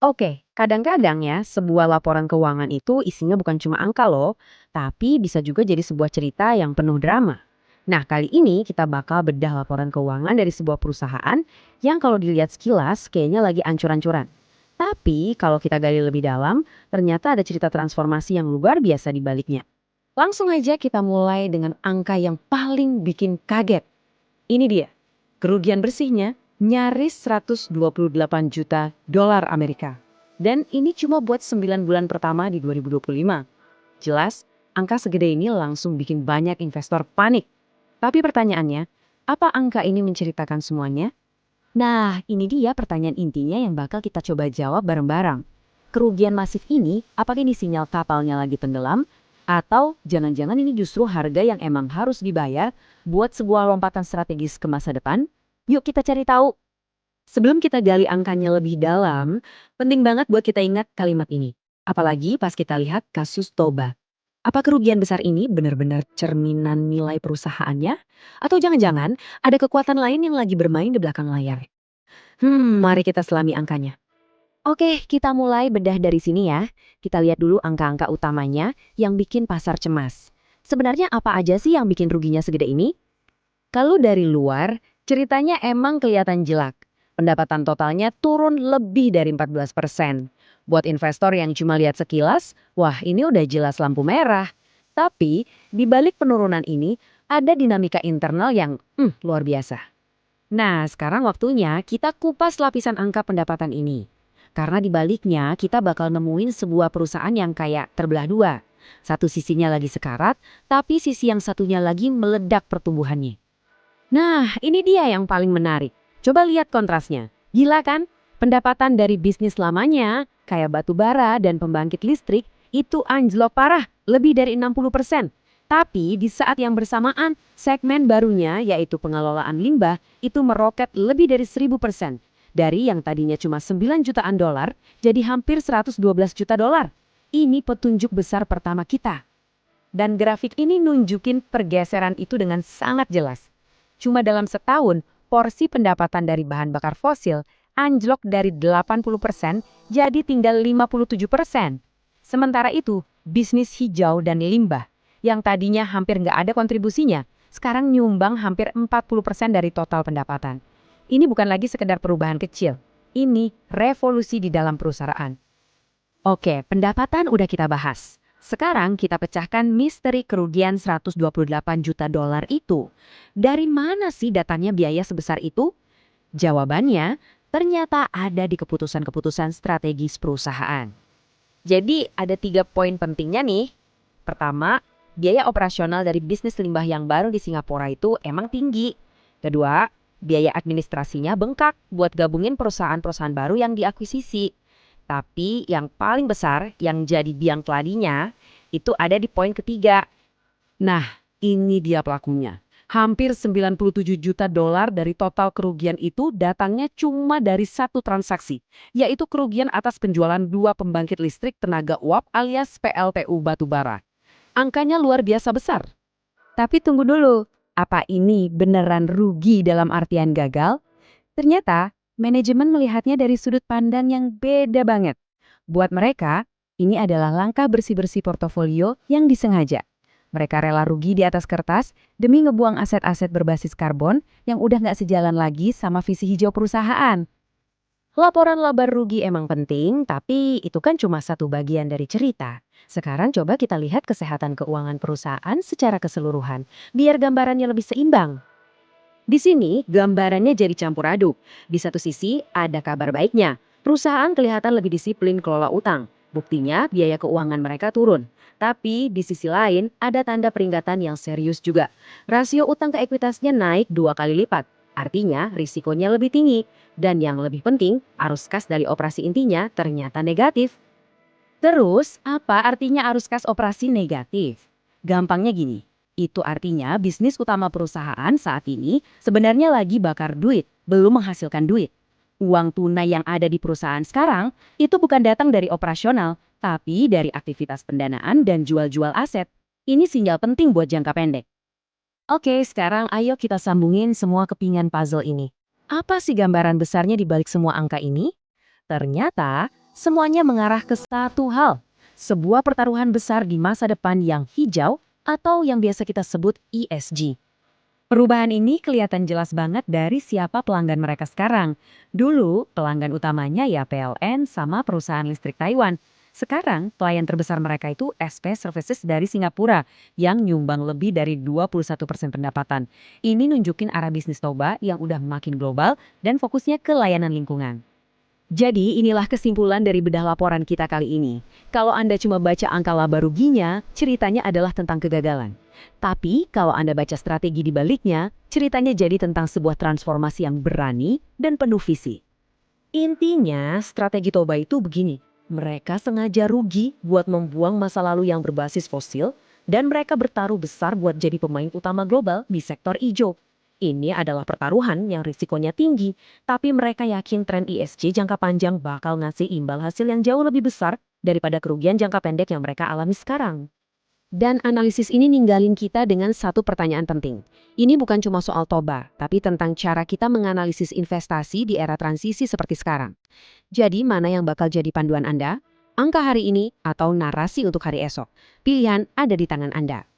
Oke, kadang-kadang ya sebuah laporan keuangan itu isinya bukan cuma angka loh, tapi bisa juga jadi sebuah cerita yang penuh drama. Nah, kali ini kita bakal bedah laporan keuangan dari sebuah perusahaan yang kalau dilihat sekilas kayaknya lagi ancur-ancuran. Tapi kalau kita gali lebih dalam, ternyata ada cerita transformasi yang luar biasa di baliknya. Langsung aja kita mulai dengan angka yang paling bikin kaget. Ini dia, kerugian bersihnya nyaris 128 juta dolar Amerika. Dan ini cuma buat 9 bulan pertama di 2025. Jelas, angka segede ini langsung bikin banyak investor panik. Tapi pertanyaannya, apa angka ini menceritakan semuanya? Nah, ini dia pertanyaan intinya yang bakal kita coba jawab bareng-bareng. Kerugian masif ini, apakah ini sinyal kapalnya lagi tenggelam? Atau jangan-jangan ini justru harga yang emang harus dibayar buat sebuah lompatan strategis ke masa depan? Yuk kita cari tahu. Sebelum kita gali angkanya lebih dalam, penting banget buat kita ingat kalimat ini. Apalagi pas kita lihat kasus Toba. Apa kerugian besar ini benar-benar cerminan nilai perusahaannya? Atau jangan-jangan ada kekuatan lain yang lagi bermain di belakang layar? Mari kita selami angkanya. Oke, kita mulai bedah dari sini ya. Kita lihat dulu angka-angka utamanya yang bikin pasar cemas. Sebenarnya apa aja sih yang bikin ruginya segede ini? Kalau dari luar, ceritanya emang kelihatan jelek. Pendapatan totalnya turun lebih dari 14%. Buat investor yang cuma lihat sekilas, wah ini udah jelas lampu merah. Tapi di balik penurunan ini ada dinamika internal yang luar biasa. Nah, sekarang waktunya kita kupas lapisan angka pendapatan ini. Karena di baliknya kita bakal nemuin sebuah perusahaan yang kayak terbelah dua. Satu sisinya lagi sekarat, tapi sisi yang satunya lagi meledak pertumbuhannya. Nah, ini dia yang paling menarik. Coba lihat kontrasnya. Gila kan? Pendapatan dari bisnis lamanya, kayak batu bara dan pembangkit listrik, itu anjlok parah, lebih dari 60%. Tapi di saat yang bersamaan, segmen barunya yaitu pengelolaan limbah itu meroket lebih dari 1000%. Dari yang tadinya cuma 9 jutaan dolar, jadi hampir 112 juta dolar. Ini petunjuk besar pertama kita. Dan grafik ini nunjukin pergeseran itu dengan sangat jelas. Cuma dalam setahun, porsi pendapatan dari bahan bakar fosil anjlok dari 80% jadi tinggal 57%. Sementara itu, bisnis hijau dan limbah yang tadinya hampir nggak ada kontribusinya, sekarang nyumbang hampir 40% dari total pendapatan. Ini bukan lagi sekedar perubahan kecil, ini revolusi di dalam perusahaan. Oke, pendapatan udah kita bahas. Sekarang kita pecahkan misteri kerugian 128 juta dolar itu. Dari mana sih datangnya biaya sebesar itu? Jawabannya ternyata ada di keputusan-keputusan strategis perusahaan. Jadi ada 3 poin pentingnya nih. Pertama, biaya operasional dari bisnis limbah yang baru di Singapura itu emang tinggi. Kedua, biaya administrasinya bengkak buat gabungin perusahaan-perusahaan baru yang diakuisisi. Tapi yang paling besar yang jadi biang keladinya itu ada di poin ketiga. Nah, ini dia pelakunya. Hampir 97 juta dolar dari total kerugian itu datangnya cuma dari satu transaksi, yaitu kerugian atas penjualan dua pembangkit listrik tenaga uap alias PLTU batubara. Angkanya luar biasa besar. Tapi tunggu dulu, apa ini beneran rugi dalam artian gagal? Ternyata, manajemen melihatnya dari sudut pandang yang beda banget. Buat mereka, ini adalah langkah bersih-bersih portofolio yang disengaja. Mereka rela rugi di atas kertas demi ngebuang aset-aset berbasis karbon yang udah nggak sejalan lagi sama visi hijau perusahaan. Laporan laba rugi emang penting, tapi itu kan cuma satu bagian dari cerita. Sekarang coba kita lihat kesehatan keuangan perusahaan secara keseluruhan, biar gambarannya lebih seimbang. Di sini, gambarannya jadi campur aduk. Di satu sisi, ada kabar baiknya. Perusahaan kelihatan lebih disiplin kelola utang. Buktinya, biaya keuangan mereka turun. Tapi di sisi lain, ada tanda peringatan yang serius juga. Rasio utang ke ekuitasnya naik 2 kali lipat. Artinya, risikonya lebih tinggi. Dan yang lebih penting, arus kas dari operasi intinya ternyata negatif. Terus, apa artinya arus kas operasi negatif? Gampangnya gini, itu artinya bisnis utama perusahaan saat ini sebenarnya lagi bakar duit, belum menghasilkan duit. Uang tunai yang ada di perusahaan sekarang itu bukan datang dari operasional, tapi dari aktivitas pendanaan dan jual-jual aset. Ini sinyal penting buat jangka pendek. Oke, sekarang ayo kita sambungin semua kepingan puzzle ini. Apa sih gambaran besarnya di balik semua angka ini? Ternyata, Semuanya mengarah ke satu hal, sebuah pertaruhan besar di masa depan yang hijau atau yang biasa kita sebut ESG. Perubahan ini kelihatan jelas banget dari siapa pelanggan mereka sekarang. Dulu, pelanggan utamanya ya PLN sama perusahaan listrik Taiwan. Sekarang, pelayan terbesar mereka itu SP Services dari Singapura yang nyumbang lebih dari 21% pendapatan. Ini nunjukin arah bisnis Toba yang udah makin global dan fokusnya ke layanan lingkungan. Jadi inilah kesimpulan dari bedah laporan kita kali ini. Kalau Anda cuma baca angka laba ruginya, ceritanya adalah tentang kegagalan. Tapi kalau Anda baca strategi di baliknya, ceritanya jadi tentang sebuah transformasi yang berani dan penuh visi. Intinya, strategi Toba itu begini. Mereka sengaja rugi buat membuang masa lalu yang berbasis fosil, dan mereka bertaruh besar buat jadi pemain utama global di sektor hijau. Ini adalah pertaruhan yang risikonya tinggi, tapi mereka yakin tren ESG jangka panjang bakal ngasih imbal hasil yang jauh lebih besar daripada kerugian jangka pendek yang mereka alami sekarang. Dan analisis ini ninggalin kita dengan satu pertanyaan penting. Ini bukan cuma soal Toba, tapi tentang cara kita menganalisis investasi di era transisi seperti sekarang. Jadi mana yang bakal jadi panduan Anda? Angka hari ini atau narasi untuk hari esok? Pilihan ada di tangan Anda.